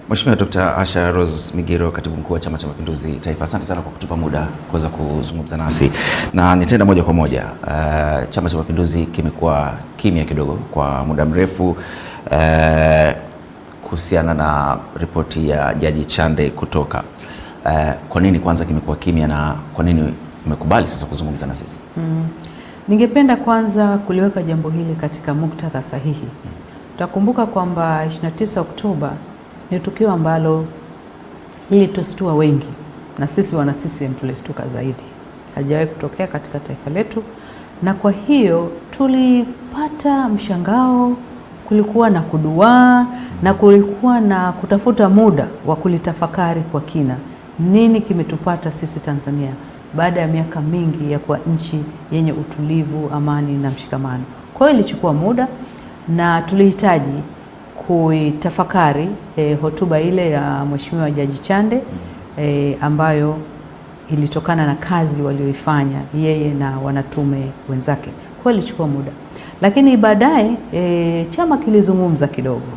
Mheshimiwa Dr. Asha Rose Migiro, Katibu Mkuu wa Chama cha Mapinduzi Taifa, asante sana kwa kutupa muda kuweza kuzungumza nasi, na nitaenda moja kwa moja. Chama cha Mapinduzi kimekuwa kimya kidogo kwa muda mrefu kuhusiana na ripoti ya Jaji Chande kutoka. Kwa nini kwanza kimekuwa kimya na kwa nini umekubali sasa kuzungumza na sisi? Ningependa kwanza kuliweka jambo hili katika muktadha sahihi. Tutakumbuka kwamba 29 Oktoba ni tukio ambalo lilitustua wengi, na sisi wana CCM tulistuka zaidi. Halijawahi kutokea katika taifa letu, na kwa hiyo tulipata mshangao. Kulikuwa na kuduaa na kulikuwa na kutafuta muda wa kulitafakari kwa kina, nini kimetupata sisi Tanzania baada ya miaka mingi ya kuwa nchi yenye utulivu, amani na mshikamano. Kwa hiyo ilichukua muda na tulihitaji kuitafakari hotuba ile ya Mheshimiwa Jaji Chande ambayo ilitokana na kazi walioifanya yeye na wanatume wenzake. Kwa hiyo ilichukua muda, lakini baadaye chama kilizungumza kidogo.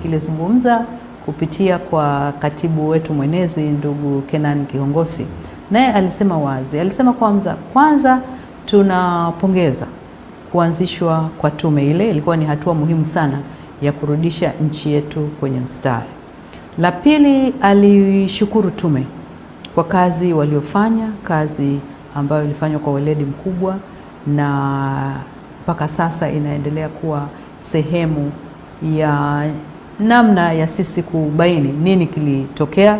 Kilizungumza kupitia kwa katibu wetu mwenezi ndugu Kenan Kihongosi, naye alisema wazi, alisema kwanza tunapongeza kuanzishwa kwa tume ile, ilikuwa ni hatua muhimu sana ya kurudisha nchi yetu kwenye mstari. La pili, alishukuru tume kwa kazi waliofanya, kazi ambayo ilifanywa kwa weledi mkubwa na mpaka sasa inaendelea kuwa sehemu ya namna ya sisi kubaini nini kilitokea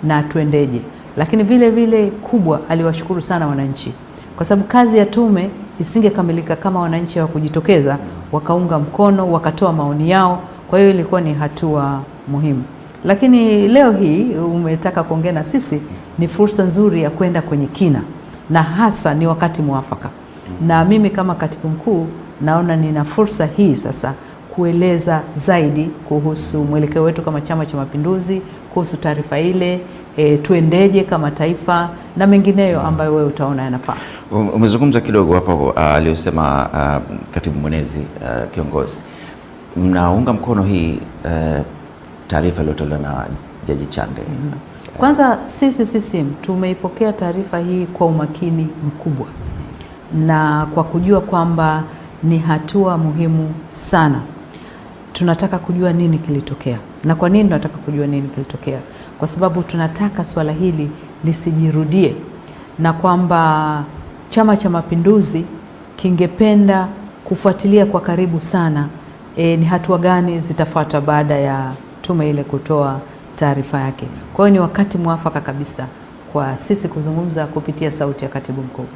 na tuendeje. Lakini vile vile kubwa, aliwashukuru sana wananchi, kwa sababu kazi ya tume isingekamilika kama wananchi hawakujitokeza wakaunga mkono, wakatoa maoni yao. Kwa hiyo ilikuwa ni hatua muhimu. Lakini leo hii umetaka kuongea na sisi, ni fursa nzuri ya kwenda kwenye kina, na hasa ni wakati mwafaka. Na mimi kama katibu mkuu naona nina fursa hii sasa kueleza zaidi kuhusu mwelekeo wetu kama Chama cha Mapinduzi, kuhusu taarifa ile, tuendeje kama taifa na mengineyo ambayo wewe utaona yanafaa. Umezungumza kidogo hapo aliyosema katibu mwenezi kiongozi, mnaunga mkono hii taarifa iliyotolewa na Jaji Chande? Kwanza sisi tumeipokea taarifa hii kwa umakini mkubwa na kwa kujua kwamba ni hatua muhimu sana. Tunataka kujua nini kilitokea. Na kwa nini tunataka kujua nini kilitokea? Kwa sababu tunataka swala hili lisijirudie, na kwamba Chama cha Mapinduzi kingependa kufuatilia kwa karibu sana ni hatua gani zitafuata baada ya tume ile kutoa taarifa yake. Kwa hiyo ni wakati mwafaka kabisa kwa sisi kuzungumza kupitia sauti ya katibu mkuu.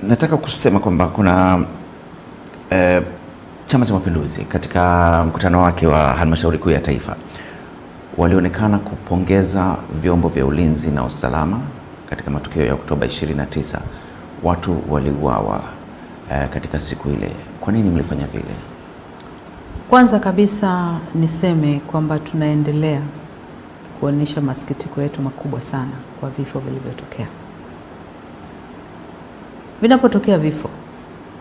Nataka kusema kwamba kuna Chama cha Mapinduzi katika mkutano wake wa halmashauri kuu ya taifa walionekana kupongeza vyombo vya ulinzi na usalama katika matukio ya Oktoba 29. Watu waliuawa katika siku ile. Kwa nini mlifanya vile? Kwanza kabisa niseme kwamba tunaendelea kuonyesha masikitiko yetu makubwa sana kwa vifo vilivyotokea. Vinapotokea vifo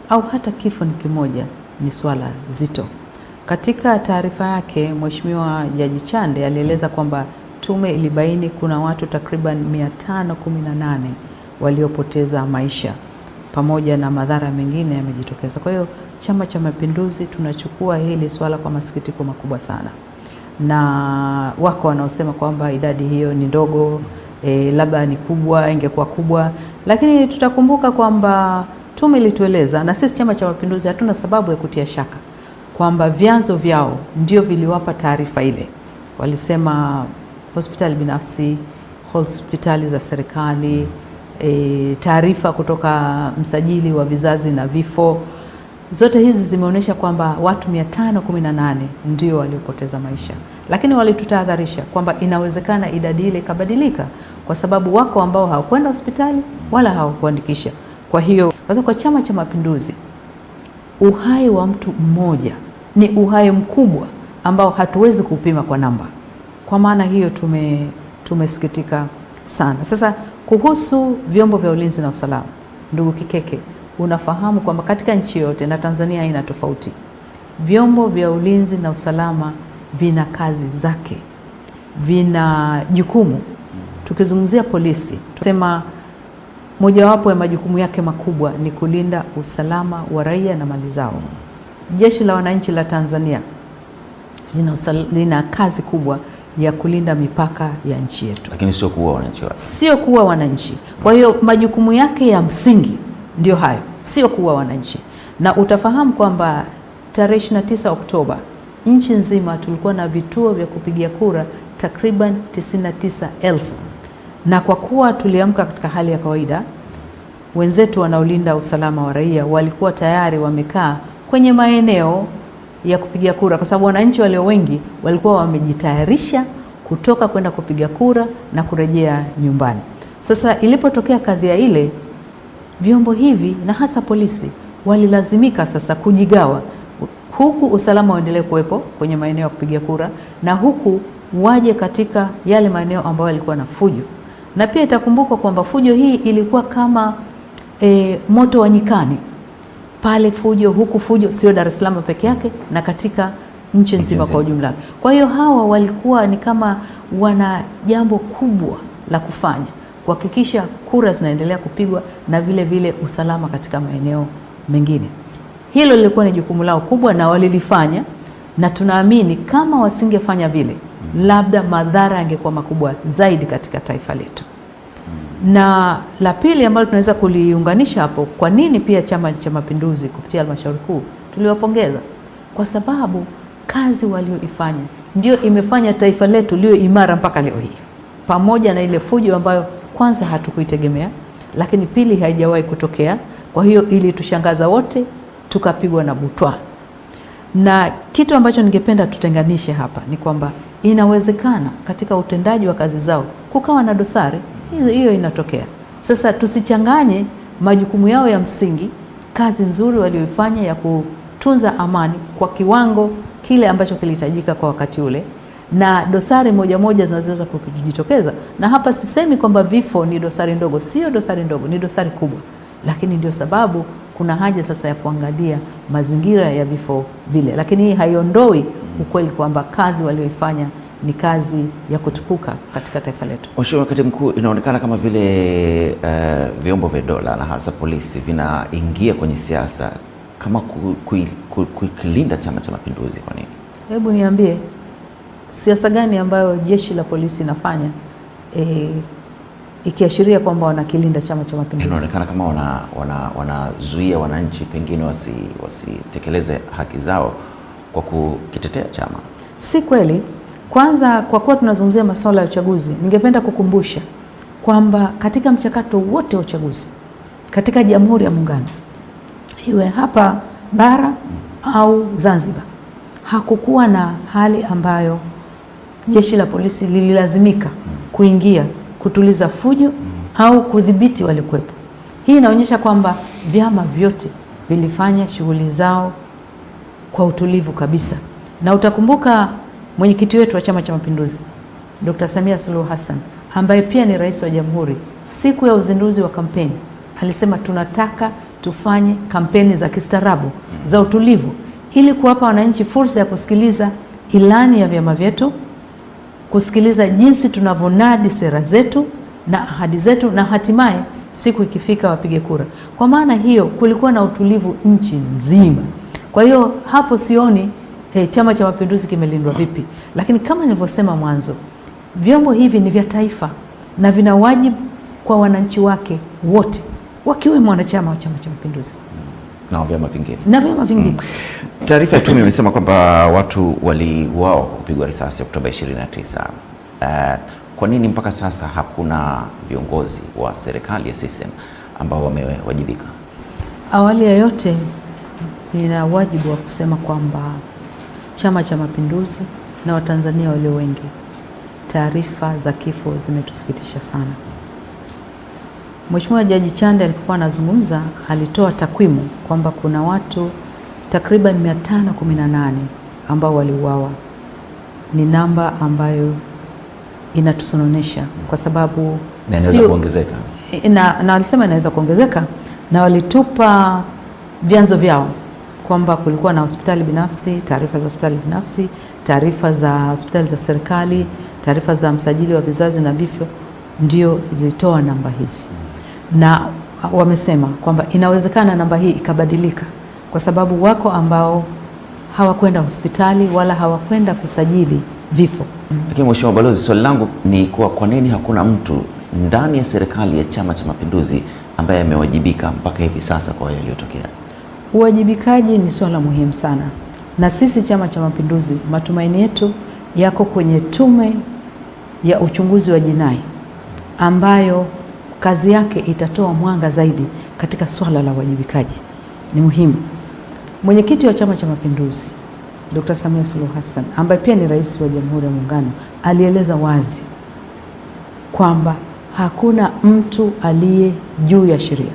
au hata kifo ni kimoja, ni swala zito. Katika taarifa yake Mheshimiwa Jaji Chande alieleza kwamba tume ilibaini kuna watu takriban 518 waliopoteza maisha pamoja na madhara mengine yamejitokeza. Kwa hiyo Chama cha Mapinduzi tunachukua hili swala kwa masikitiko makubwa sana, na wako wanaosema kwamba idadi hiyo ni ndogo, labda ni kubwa, ingekuwa kubwa, lakini tutakumbuka kwamba tume ilitueleza, na sisi Chama cha Mapinduzi hatuna sababu ya kutia shaka kwamba vyanzo vyao ndio viliwapa taarifa ile. Walisema hospitali binafsi, hospitali za serikali, taarifa kutoka msajili wa vizazi na vifo. Zote hizi zimeonyesha kwamba watu 518 ndio waliopoteza maisha, lakini walitutahadharisha kwamba inawezekana idadi ile ikabadilika, kwa sababu wako ambao hawakwenda hospitali wala hawakuandikisha. Kwa hiyo kwa Chama cha Mapinduzi, uhai wa mtu mmoja ni uhai mkubwa ambao hatuwezi kupima kwa namba. Kwa maana hiyo tumesikitika sana. Sasa kuhusu vyombo vya ulinzi na usalama, ndugu Kikeke, unafahamu kwamba katika nchi yote na Tanzania haina tofauti, vyombo vya ulinzi na usalama vina kazi zake, vina jukumu. Tukizungumzia polisi, tunasema mojawapo ya majukumu yake makubwa ni kulinda usalama wa raia na mali zao. Jeshi la Wananchi la Tanzania lina kazi kubwa ya kulinda mipaka ya nchi yetu, lakini sio kuua wananchi wake, sio kuua wananchi. Kwa hiyo majukumu yake ya msingi ndio hayo, sio kuua wananchi. Na utafahamu kwamba tarehe 29 Oktoba nchi nzima tulikuwa na vituo vya kupigia kura takriban 99,000, na kwa kuwa tuliamka katika hali ya kawaida, wenzetu wanaolinda usalama wa raia walikuwa tayari wamekaa kwenye maeneo ya kupigia kura, kwa sababu wananchi walio wengi walikuwa wamejitayarisha kutoka kwenda kupiga kura na kurejea nyumbani. Sasa ilipotokea kadhia ile, vyombo hivi na hasa polisi walilazimika sasa kujigawa, huku usalama uendelee kuwepo kwenye maeneo ya kupiga kura na huku waje katika yale maeneo ambayo yalikuwa na fujo. Na pia itakumbukwa kwamba fujo hii ilikuwa kama moto wa nyikani, pale fujo huku fujo, sio Dar es Salaam peke yake na katika nchi nzima kwa ujumla. Kwa hiyo hawa walikuwa ni kama wana jambo kubwa la kufanya, kuhakikisha kura zinaendelea kupigwa na vile vile usalama katika maeneo mengine. Hilo lilikuwa ni jukumu lao kubwa na walilifanya, na tunaamini kama wasingefanya vile, labda madhara yangekuwa makubwa zaidi katika taifa letu. Na la pili ambalo tunaweza kuliunganisha hapo, kwa nini pia Chama cha Mapinduzi kupitia halmashauri kuu tuliwapongeza? Kwa sababu kazi walioifanya ndio imefanya taifa letu liwe imara mpaka leo hii, pamoja na ile fujo ambayo kwanza hatukuitegemea, lakini pili haijawahi kutokea. Kwa hiyo ili tushangaza wote, tukapigwa na butwa. Na kitu ambacho ningependa tutenganishe hapa ni kwamba inawezekana katika utendaji wa kazi zao kukawa na dosari, hiyo inatokea. Sasa tusichanganye majukumu yao ya msingi, kazi nzuri walioifanya ya kutunza amani kwa kiwango kile ambacho kilihitajika kwa wakati ule, na dosari moja moja zinazoweza kujitokeza. Na hapa sisemi kwamba vifo ni dosari ndogo, sio dosari ndogo, ni dosari kubwa, lakini ndio sababu kuna haja sasa ya kuangalia mazingira ya vifo vile, lakini hii haiondoi ukweli kwamba kazi walioifanya ni kazi ya kutukuka katika taifa letu. Mheshimiwa Katibu Mkuu, inaonekana kama vile vyombo vya dola na hasa polisi vinaingia kwenye siasa kama kukilinda Chama cha Mapinduzi. Kwa nini? Hebu niambie siasa gani ambayo jeshi la polisi inafanya ikiashiria kwamba wanakilinda Chama cha Mapinduzi? Inaonekana kama wanazuia wananchi pengine wasitekeleze haki zao kwa kukitetea chama. Si kweli. Kwanza, kwa kuwa tunazungumzia masuala ya uchaguzi, ningependa kukumbusha kwamba katika mchakato wote wa uchaguzi katika Jamhuri ya Muungano, iwe hapa bara au Zanzibar, hakukuwa na hali ambayo jeshi la polisi lililazimika kuingia kutuliza fujo au kudhibiti walikuwepo. Hii inaonyesha kwamba vyama vyote vilifanya shughuli zao kwa utulivu kabisa. Na utakumbuka mwenyekiti wetu wa Chama cha Mapinduzi Dr. Samia Suluhu Hassan, ambaye pia ni rais wa Jamhuri, siku ya uzinduzi wa kampeni alisema tunataka tufanye kampeni za kistaarabu, za utulivu, ili kuwapa wananchi fursa ya kusikiliza ilani ya vyama vyetu, kusikiliza jinsi tunavyonadi sera zetu na ahadi zetu, na hatimaye siku ikifika wapige kura. Kwa maana hiyo kulikuwa na utulivu nchi nzima. Kwa hiyo hapo sioni Chama cha Mapinduzi kimelindwa vipi, lakini kama nilivyosema mwanzo, vyombo hivi ni vya taifa na vina wajibu kwa wananchi wake wote, wakiwemo wanachama wa Chama cha Mapinduzi na vyama vingine. Taarifa ya tume imesema kwamba watu waliuawa kwa kupigwa risasi Oktoba 29. Kwa nini mpaka sasa hakuna viongozi wa serikali ya CCM ambao wamewajibika? Awali ya yote, nina wajibu wa kusema kwamba Chama cha Mapinduzi na Watanzania walio wengi, taarifa za kifo zimetusikitisha sana. Mheshimiwa Jaji Chande alipokuwa anazungumza, alitoa takwimu kwamba kuna watu takriban 518 ambao waliuawa. Ni namba ambayo inatusononesha kwa sababu na inaweza kuongezeka, na walisema inaweza kuongezeka, na walitupa vyanzo vyao kwamba kulikuwa na hospitali binafsi, taarifa za hospitali binafsi, taarifa za hospitali za serikali, taarifa za msajili wa vizazi na vifo, ndio zilitoa namba hizi. Na wamesema kwamba inawezekana namba hii ikabadilika, kwa sababu wako ambao hawakwenda hospitali wala hawakwenda kusajili vifo. Lakini Mheshimiwa Balozi, swali langu ni kwa nini hakuna mtu ndani ya serikali ya Chama cha Mapinduzi ambaye amewajibika mpaka hivi sasa kwa yaliyotokea? Uwajibikaji ni swala muhimu sana, na sisi Chama cha Mapinduzi matumaini yetu yako kwenye tume ya uchunguzi wa jinai ambayo kazi yake itatoa mwanga zaidi katika swala la uwajibikaji. Ni muhimu. Mwenyekiti wa Chama cha Mapinduzi Dr. Samia Suluhu Hassan, ambaye pia ni rais wa Jamhuri ya Muungano, alieleza wazi kwamba hakuna mtu aliye juu ya sheria.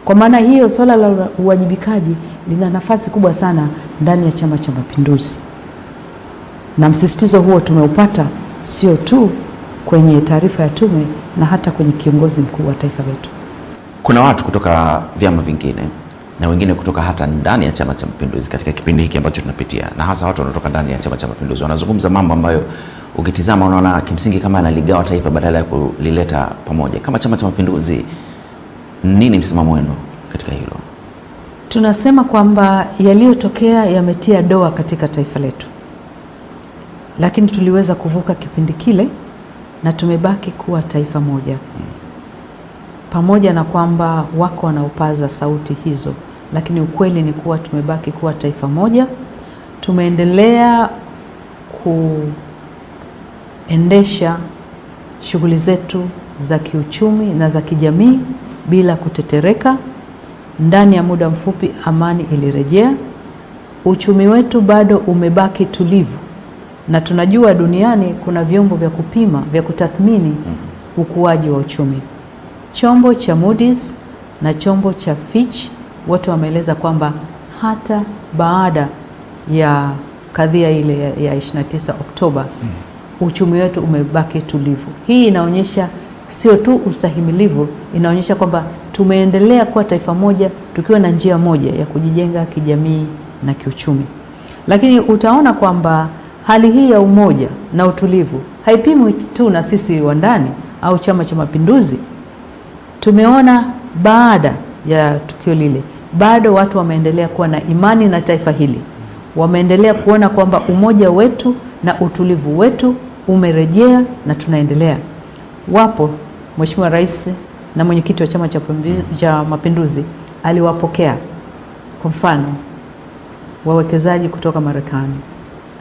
Kwa maana hiyo swala la uwajibikaji lina nafasi kubwa sana ndani ya Chama cha Mapinduzi, na msisitizo huo tumeupata sio tu kwenye taarifa ya tume na hata kwenye kiongozi mkuu wa taifa letu. Kuna watu kutoka vyama vingine na wengine kutoka hata ndani ya Chama cha Mapinduzi katika kipindi hiki ambacho tunapitia, na hasa watu wanatoka ndani ya Chama cha Mapinduzi wanazungumza mambo ambayo ukitizama unaona kimsingi kama analigawa taifa badala ya kulileta pamoja. Kama Chama cha Mapinduzi, nini msimamo wenu katika hilo? Tunasema kwamba yaliyotokea yametia doa katika taifa letu, lakini tuliweza kuvuka kipindi kile na tumebaki kuwa taifa moja. Pamoja na kwamba wako wanaopaza sauti hizo, lakini ukweli ni kuwa tumebaki kuwa taifa moja. Tumeendelea kuendesha shughuli zetu za kiuchumi na za kijamii bila kutetereka. Ndani ya muda mfupi amani ilirejea. Uchumi wetu bado umebaki tulivu, na tunajua duniani kuna vyombo vya kupima, vya kutathmini ukuaji wa uchumi. Chombo cha Moody's na chombo cha Fitch wote wameeleza kwamba hata baada ya kadhia ile ya 29 Oktoba uchumi wetu umebaki tulivu. Hii inaonyesha sio tu ustahimilivu, inaonyesha kwamba tumeendelea kuwa taifa moja tukiwa na njia moja ya kujijenga kijamii na kiuchumi. Lakini utaona kwamba hali hii ya umoja na utulivu haipimwi tu na sisi wa ndani au Chama cha Mapinduzi. Tumeona baada ya tukio lile bado watu wameendelea kuwa na imani na taifa hili, wameendelea kuona kwamba umoja wetu na utulivu wetu umerejea na tunaendelea. Wapo Mheshimiwa Rais na mwenyekiti wa Chama cha Mapinduzi aliwapokea, kwa mfano wawekezaji kutoka Marekani,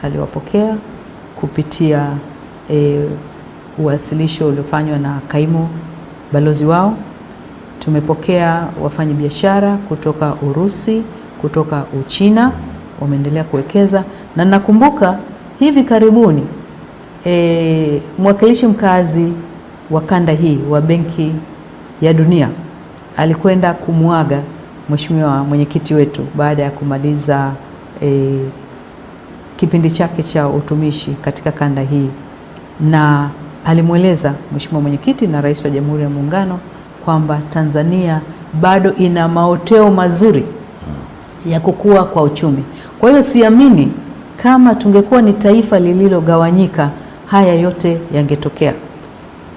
aliwapokea kupitia uwasilisho uliofanywa na kaimu balozi wao. Tumepokea wafanyabiashara kutoka Urusi, kutoka Uchina, wameendelea kuwekeza. Na nakumbuka hivi karibuni mwakilishi mkazi wa kanda hii wa Benki ya Dunia alikwenda kumuaga Mheshimiwa mwenyekiti wetu baada ya kumaliza kipindi chake cha utumishi katika kanda hii, na alimweleza Mheshimiwa mwenyekiti na Rais wa Jamhuri ya Muungano kwamba Tanzania bado ina maoteo mazuri ya kukua kwa uchumi. Kwa hiyo siamini kama tungekuwa ni taifa lililogawanyika haya yote yangetokea.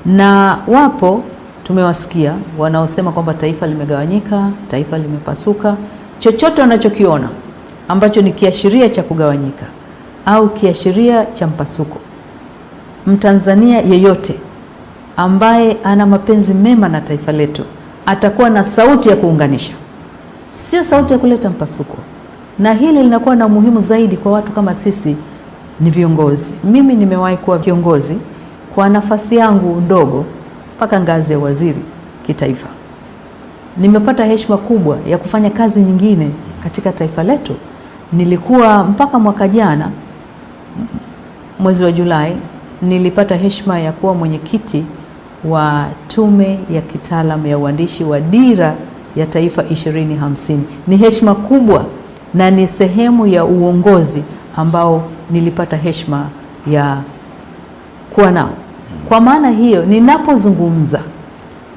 Na wapo tumewasikia wanaosema kwamba taifa limegawanyika, taifa limepasuka. Chochote wanachokiona ambacho ni kiashiria cha kugawanyika au kiashiria cha mpasuko, Mtanzania yeyote ambaye ana mapenzi mema na taifa letu atakuwa na sauti ya kuunganisha, sio sauti ya kuleta mpasuko. Na hili linakuwa na umuhimu zaidi kwa watu kama sisi ni viongozi. Mimi nimewahi kuwa kiongozi kwa nafasi yangu ndogo mpaka ngazi ya waziri kitaifa. Nimepata heshima kubwa ya kufanya kazi nyingine katika taifa letu. Nilikuwa mpaka mwaka jana mwezi wa Julai nilipata heshima ya kuwa mwenyekiti wa tume ya kitaalamu ya uandishi wa Dira ya Taifa 2050. Ni heshima kubwa na ni sehemu ya uongozi ambao nilipata heshima ya kuwa nao. Kwa maana hiyo ninapozungumza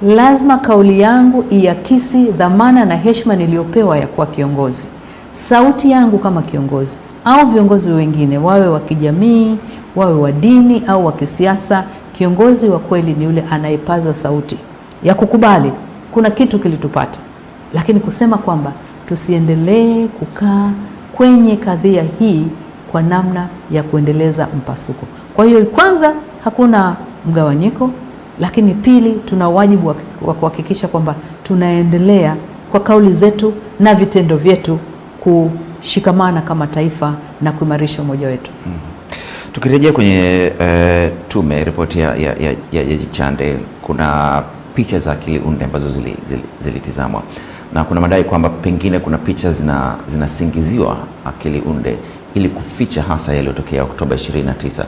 lazima kauli yangu iakisi dhamana na heshima niliyopewa ya kuwa kiongozi. Sauti yangu kama kiongozi au viongozi wengine, wawe wa kijamii, wawe wa dini au wa kisiasa, kiongozi wa kweli ni yule anayepaza sauti ya kukubali kuna kitu kilitupata, lakini kusema kwamba tusiendelee kukaa kwenye kadhia hii kwa namna ya kuendeleza mpasuko. Kwa hiyo kwanza, hakuna mgawanyiko, lakini pili, tuna wajibu wa kuhakikisha kwamba tunaendelea kwa kauli zetu na vitendo vyetu kushikamana kama taifa na kuimarisha umoja wetu. Tukirejea kwenye tume, ripoti ya Jaji Chande, kuna picha za akili unde ambazo zilitizamwa na kuna madai kwamba pengine kuna picha zinasingiziwa akili unde ili kuficha hasa yaliyotokea Oktoba 29.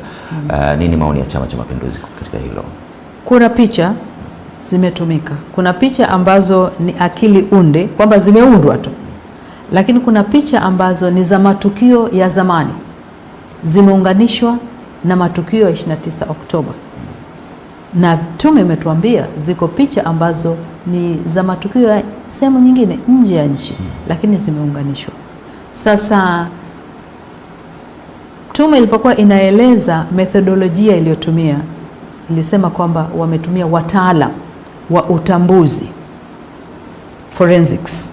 Nini maoni ya Chama cha Mapinduzi katika hilo? Kuna picha zimetumika, kuna picha ambazo ni akili unde kwamba zimeundwa tu, lakini kuna picha ambazo ni za matukio ya zamani zimeunganishwa na matukio ya 29 Oktoba. Na tume imetuambia ziko picha ambazo ni za matukio ya sehemu nyingine nje ya nchi, lakini zimeunganishwa. Sasa tume ilipokuwa inaeleza methodolojia iliyotumia, ilisema kwamba wametumia wataalam wa utambuzi, forensics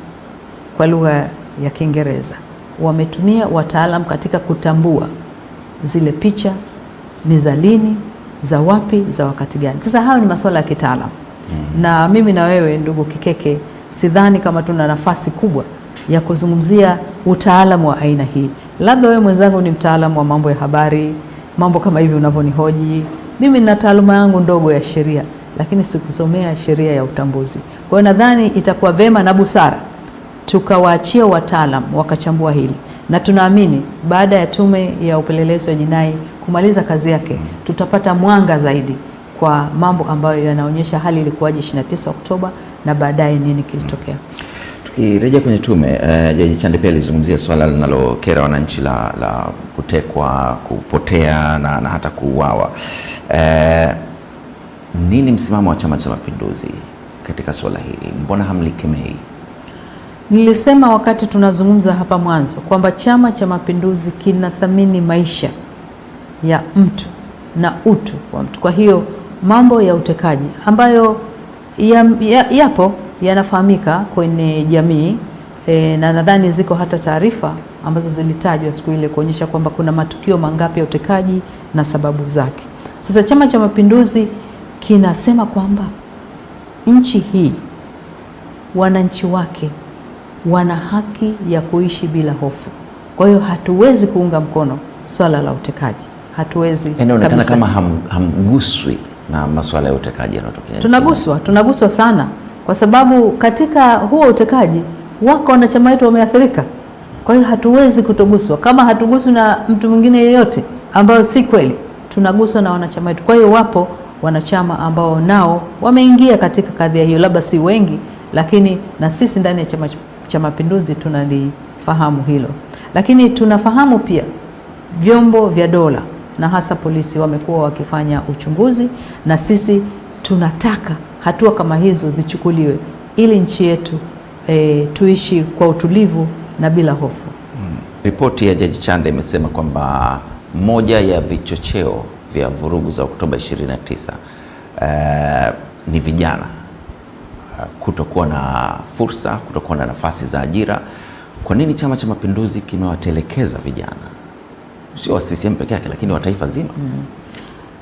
kwa lugha ya Kiingereza. Wametumia wataalam katika kutambua zile picha ni za lini, za wapi, za wakati gani. Sasa hayo ni masuala ya kitaalam. Na mimi na wewe ndugu Kikeke, sidhani kama tuna nafasi kubwa ya kuzungumzia utaalamu wa aina hii. Labda wewe mwenzangu ni mtaalamu wa mambo ya habari, mambo kama hivi unavyonihoji. Mimi nina taaluma yangu ndogo ya sheria, lakini sikusomea sheria ya utambuzi. Kwa hiyo nadhani itakuwa vema na busara tukawaachia wataalam wakachambua hili, na tunaamini baada ya tume ya upelelezi wa jinai kumaliza kazi yake tutapata mwanga zaidi kwa mambo ambayo yanaonyesha hali ilikuwaje 29 Oktoba na baadaye nini kilitokea. Tukirejea kwenye tume, Jaji Chande pia alizungumzia swala linalokera wananchi la kutekwa, kupotea na hata kuuawa. Nini msimamo wa Chama cha Mapinduzi katika swala hili? Mbona hamlikemei? Nilisema wakati tunazungumza hapa mwanzo kwamba Chama cha Mapinduzi kinathamini maisha ya mtu na utu wa mtu. Kwa hiyo mambo ya utekaji ambayo yapo yanafahamika kwenye jamii, na nadhani ziko hata taarifa ambazo zilitajwa siku ile kuonyesha kwamba kuna matukio mangapi ya utekaji na sababu zake. Sasa Chama cha Mapinduzi kinasema kwamba nchi hii, wananchi wake wana haki ya kuishi bila hofu. Kwa hiyo hatuwezi kuunga mkono swala la utekaji. Hatuwezi. Inaonekana kama hamguswi na masuala ya utekaji yanayotokea. Tunaguswa sana, kwa sababu katika huo utekaji wako wanachama wetu wameathirika. Kwa hiyo hatuwezi kutoguswa. Kama hatuguswi na mtu mwingine yeyote, ambayo si kweli, tunaguswa na wanachama wetu. Kwa hiyo wapo wanachama ambao nao wameingia katika kadhia hiyo, labda si wengi, lakini na sisi ndani ya Chama cha Mapinduzi tunalifahamu hilo. Lakini tunafahamu pia vyombo vya dola na hasa polisi wamekuwa wakifanya uchunguzi, na sisi tunataka hatua kama hizo zichukuliwe ili nchi yetu tuishi kwa utulivu na bila hofu. Ripoti ya Jaji Chande imesema kwamba moja ya vichocheo vya vurugu za Oktoba 29 ni vijana kutokuwa na fursa, kutokuwa na nafasi za ajira. Kwa nini Chama cha Mapinduzi kimewatelekeza vijana? Sio wa CCM peke yake, lakini wa taifa zima.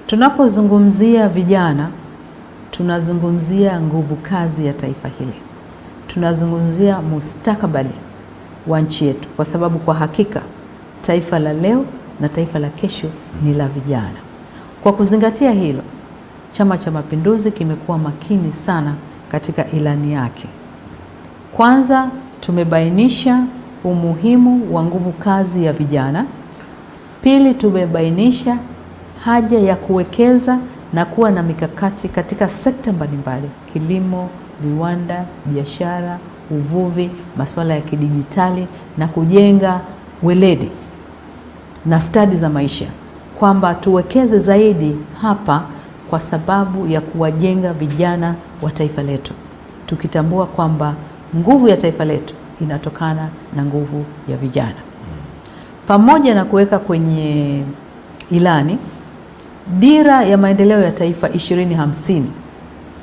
Tunapozungumzia vijana, tunazungumzia nguvu kazi ya taifa hili. Tunazungumzia mustakabali wa nchi yetu, kwa sababu kwa hakika taifa la leo na taifa la kesho ni la vijana. Kwa kuzingatia hilo, Chama cha Mapinduzi kimekuwa makini sana katika ilani yake. Kwanza, tumebainisha umuhimu wa nguvu kazi ya vijana. Pili, tumebainisha haja ya kuwekeza na kuwa na mikakati katika sekta mbalimbali: kilimo, viwanda, biashara, uvuvi, masuala ya kidijitali, na kujenga weledi na stadi za maisha, kwamba tuwekeze zaidi hapa kwa sababu ya kuwajenga vijana wa taifa letu, tukitambua kwamba nguvu ya taifa letu inatokana na nguvu ya vijana. Pamoja na kuweka kwenye ilani dira ya maendeleo ya taifa 2050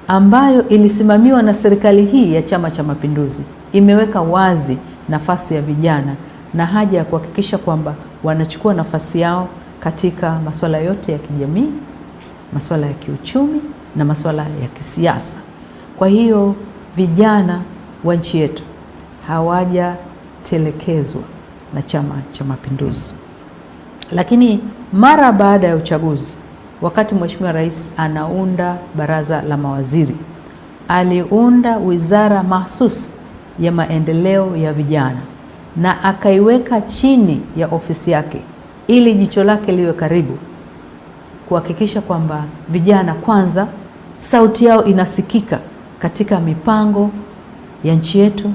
ambayo ilisimamiwa na serikali hii ya Chama cha Mapinduzi, imeweka wazi nafasi ya vijana na haja ya kuhakikisha kwamba wanachukua nafasi yao katika masuala yote ya kijamii, masuala ya kiuchumi na masuala ya kisiasa. Kwa hiyo vijana wa nchi yetu hawajatelekezwa na Chama cha Mapinduzi. Lakini mara baada ya uchaguzi, wakati Mheshimiwa Rais anaunda baraza la mawaziri, aliunda wizara mahsusi ya maendeleo ya vijana na akaiweka chini ya ofisi yake ili jicho lake liwe karibu kuhakikisha kwamba vijana kwanza sauti yao inasikika katika mipango ya nchi yetu,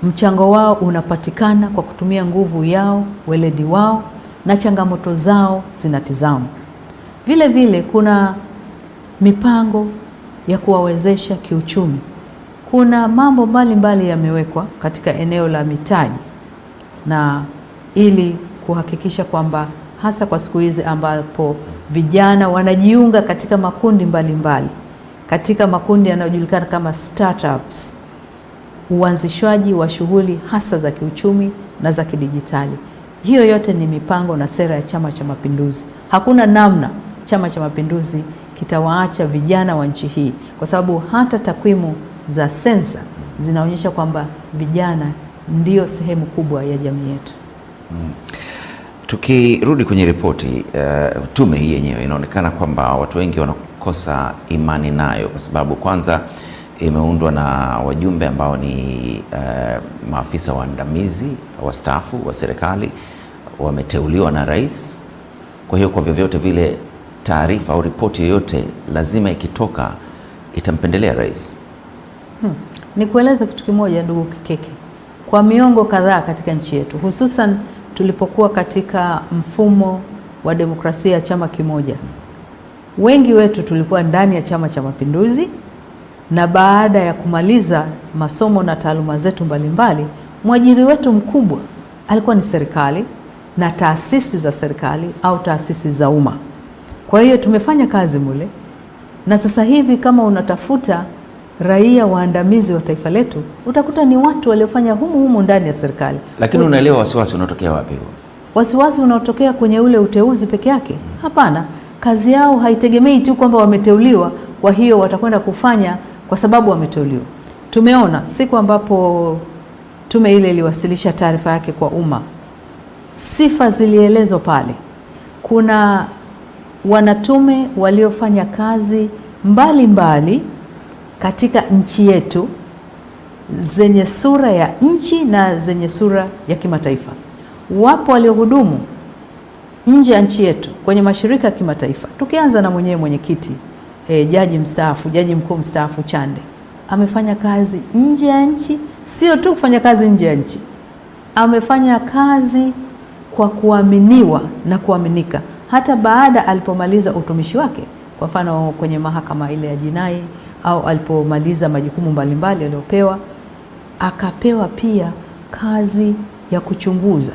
mchango wao unapatikana kwa kutumia nguvu yao, weledi wao, na changamoto zao zinatizamwa. Vile vile kuna mipango ya kuwawezesha kiuchumi. Kuna mambo mbalimbali yamewekwa katika eneo la mitaji, na ili kuhakikisha kwamba hasa kwa siku hizi ambapo vijana wanajiunga katika makundi mbalimbali, katika makundi yanayojulikana kama startups, uanzishwaji wa shughuli hasa za kiuchumi na za kidijitali. Hiyo yote ni mipango na sera ya Chama cha Mapinduzi. Hakuna namna Chama cha Mapinduzi kitawaacha vijana wa nchi hii, kwa sababu hata takwimu za sensa zinaonyesha kwamba vijana ndio sehemu kubwa ya jamii yetu. Tukirudi kwenye ripoti, tume hii yenyewe inaonekana kwamba watu wengi wanakosa imani nayo, kwa sababu kwanza imeundwa na wajumbe ambao ni maafisa waandamizi wastaafu wa serikali, wameteuliwa na rais. Kwa hiyo kwa vyovyote vile taarifa au ripoti yoyote lazima ikitoka itampendelea rais. Nikueleza kitu kimoja ndugu Kikeke. Kwa miongo kadhaa katika nchi yetu, hususan tulipokuwa katika mfumo wa demokrasia ya chama kimoja, wengi wetu tulikuwa ndani ya Chama cha Mapinduzi, na baada ya kumaliza masomo na taaluma zetu mbalimbali, mwajiri wetu mkubwa alikuwa ni serikali na taasisi za serikali au taasisi za umma. Kwa hiyo tumefanya kazi mule, na sasa hivi kama unatafuta raia waandamizi wa taifa letu utakuta ni watu waliofanya humu ndani ya serikali. Lakini unaelewa wasiwasi unatokea wapi huo? Wasiwasi unaotokea kwenye ule uteuzi peke yake? Hapana, kazi yao haitegemei tu kwamba wameteuliwa, kwa hiyo watakwenda kufanya kwa sababu wameteuliwa. Tumeona siku ambapo tume ile iliwasilisha taarifa yake kwa umma, sifa zilielezwa pale. Kuna wanatume waliofanya kazi mbalimbali katika nchi yetu zenye sura ya nchi na zenye sura ya kimataifa. Wapo waliohudumu nje ya nchi yetu kwenye mashirika ya kimataifa. Tukianza na mwenyewe mwenyekiti jaji mstaafu, jaji mkuu mstaafu Chande amefanya kazi nje ya nchi. Sio tu kufanya kazi nje ya nchi, amefanya kazi kwa kuaminiwa na kuaminika, hata baada alipomaliza utumishi wake, kwa mfano kwenye mahakama ile ya jinai au alipomaliza majukumu mbalimbali aliyopewa, akapewa pia kazi ya kuchunguza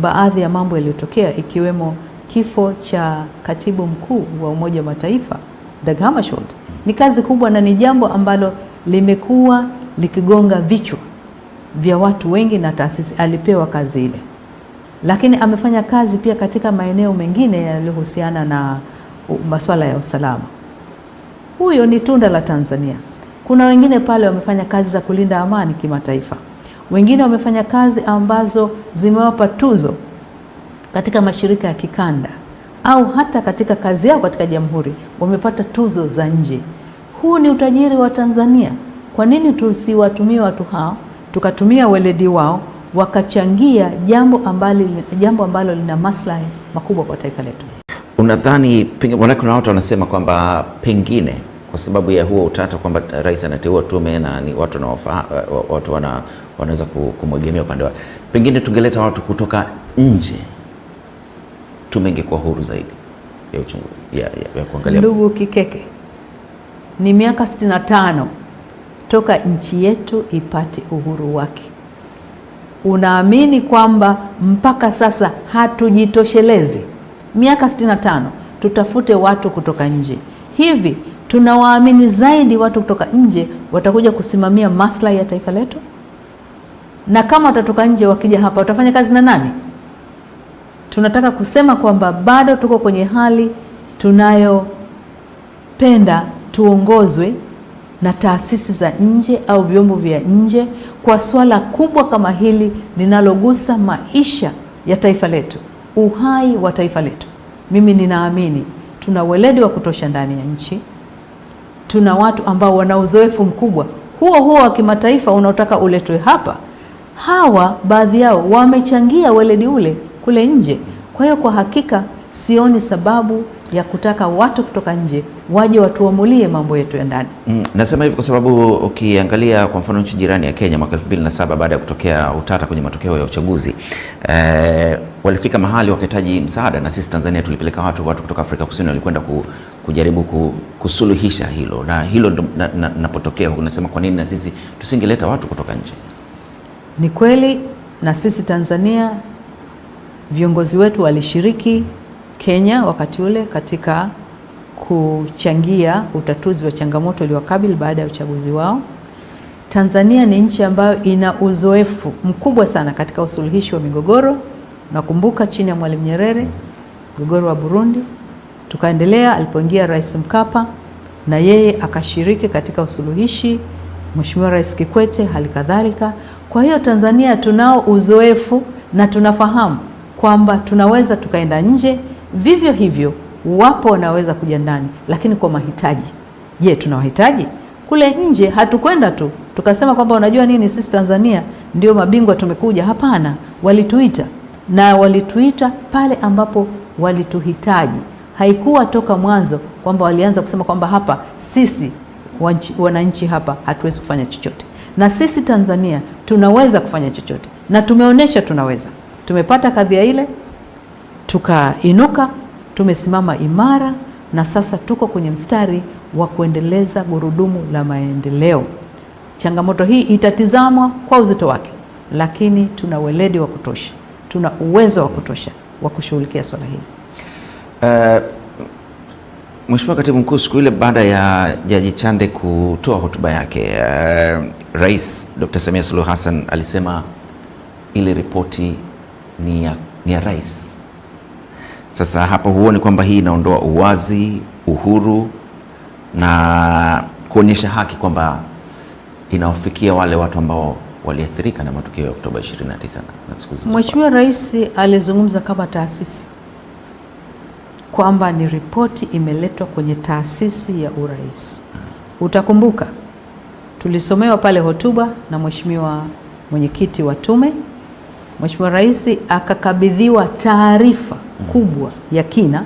baadhi ya mambo yaliyotokea, ikiwemo kifo cha katibu mkuu wa Umoja wa Mataifa Dag Hammarskjöld. Ni kazi kubwa na ni jambo ambalo limekuwa likigonga vichwa vya watu wengi na taasisi. Alipewa kazi ile, lakini amefanya kazi pia katika maeneo mengine yaliyohusiana na masuala ya usalama. Huyo ni tunda la Tanzania. Kuna wengine pale wamefanya kazi za kulinda amani kimataifa. Wengine wamefanya kazi ambazo zimewapa tuzo katika mashirika ya kikanda, au hata katika kazi yao katika jamhuri wamepata tuzo za nje. Huu ni utajiri wa Tanzania. Kwa nini tusiwatumie watu hao, tukatumia weledi wao wakachangia jambo ambalo lina maslahi makubwa kwa taifa letu? Unadhani pengine kuna watu wanasema kwamba pengine kwa sababu ya huo utata kwamba rais anateua tume na ni watu wanaweza kumwegemea upande wake, pengine tungeleta watu kutoka nje, tume ingekuwa huru zaidi? ya uchunguzi ya kuangalia. Ndugu Kikeke, ni miaka 65 toka nchi yetu ipate uhuru wake. Unaamini kwamba mpaka sasa hatujitoshelezi? Miaka 65 tutafute watu kutoka nje. Hivi tunawaamini zaidi watu kutoka nje watakuja kusimamia maslahi ya taifa letu? Na kama watatoka nje wakija hapa watafanya kazi na nani? Tunataka kusema kwamba bado tuko kwenye hali tunayopenda tuongozwe na taasisi za nje au vyombo vya nje kwa swala kubwa kama hili linalogusa maisha ya taifa letu, uhai wa taifa letu. Mimi ninaamini tuna weledi wa kutosha ndani ya nchi, tuna watu ambao wana uzoefu mkubwa huo wa kimataifa unaotaka uletwe hapa. Hawa baadhi yao wamechangia weledi ule kule nje. Kwa hiyo kwa hakika sioni sababu ya kutaka watu kutoka nje waje watuamulie mambo yetu ya ndani. Nasema hivi kwa sababu ukiangalia kwa mfano nchi jirani ya Kenya mwaka 2007 baada ya kutokea utata kwenye matokeo ya uchaguzi, walifika mahali wakahitaji msaada, na sisi Tanzania tulipeleka watu kutoka Afrika Kusini walikwenda kujaribu kusuluhisha hilo, na hilo napotokea unasema kwa nini na sisi tusingeleta watu kutoka nje? Ni kweli, na sisi Tanzania viongozi wetu walishiriki Kenya wakati ule katika kuchangia utatuzi wa changamoto iliyowakabili baada ya uchaguzi wao. Tanzania ni nchi ambayo ina uzoefu mkubwa sana katika usuluhishi wa migogoro. Nakumbuka chini ya Mwalimu Nyerere, mgogoro wa Burundi, tukaendelea alipoingia Rais Mkapa na yeye akashiriki katika usuluhishi, Mheshimiwa Rais Kikwete hali kadhalika. Kwa hiyo Tanzania tunao uzoefu na tunafahamu kwamba tunaweza tukaenda nje, vivyo hivyo wapo wanaweza kuja ndani, lakini kwa mahitaji. Je, tunawahitaji? Kule nje hatukwenda tu tukasema kwamba unajua nini, sisi Tanzania ndio mabingwa tumekuja. Hapana, walituita, na walituita pale ambapo walituhitaji. Haikuwa toka mwanzo kwamba walianza kusema kwamba hapa sisi wananchi hapa hatuwezi kufanya chochote. Na sisi Tanzania tunaweza kufanya chochote, na tumeonyesha tunaweza. Tumepata kadhia ile, tukainuka, tumesimama imara, na sasa tuko kwenye mstari wa kuendeleza gurudumu la maendeleo. Changamoto hii itatizamwa kwa uzito wake, lakini tuna weledi wa kutosha, tuna uwezo wa kutosha wa kushughulikia swala hili. Mheshimiwa Katibu Mkuu, siku ile baada ya Jaji Chande kutoa hotuba yake, Rais Dr. Samia Suluhu Hassan alisema ile ripoti ni ya rais. Sasa hapo huoni kwamba hii inaondoa uwazi, uhuru na kuonyesha haki kwamba inawafikia wale watu ambao waliathirika na matukio ya Oktoba 29 na siku zilizofuata? Mheshimiwa Rais alizungumza kama taasisi kwamba ni ripoti imeletwa kwenye taasisi ya urais. Utakumbuka tulisomewa pale hotuba na Mheshimiwa mwenyekiti wa tume. Mheshimiwa Rais akakabidhiwa taarifa kubwa ya kina,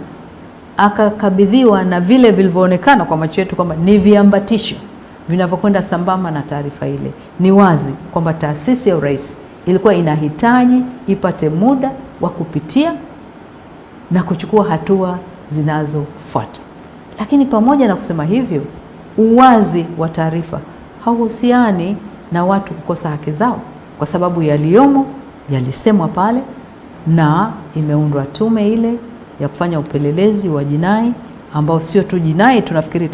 akakabidhiwa na vile vilivyoonekana kwa macho yetu kwamba ni viambatisho vinavyokwenda sambamba na taarifa ile. Ni wazi kwamba taasisi ya urais ilikuwa inahitaji ipate muda wa kupitia na kuchukua hatua zinazofuata. Lakini pamoja na kusema hivyo, uwazi wa taarifa hauhusiani na watu kukosa haki zao, kwa sababu yaliyomo yalisemwa pale, na imeundwa tume ile ya kufanya upelelezi wa jinai, ambao sio tu jinai tunafikiri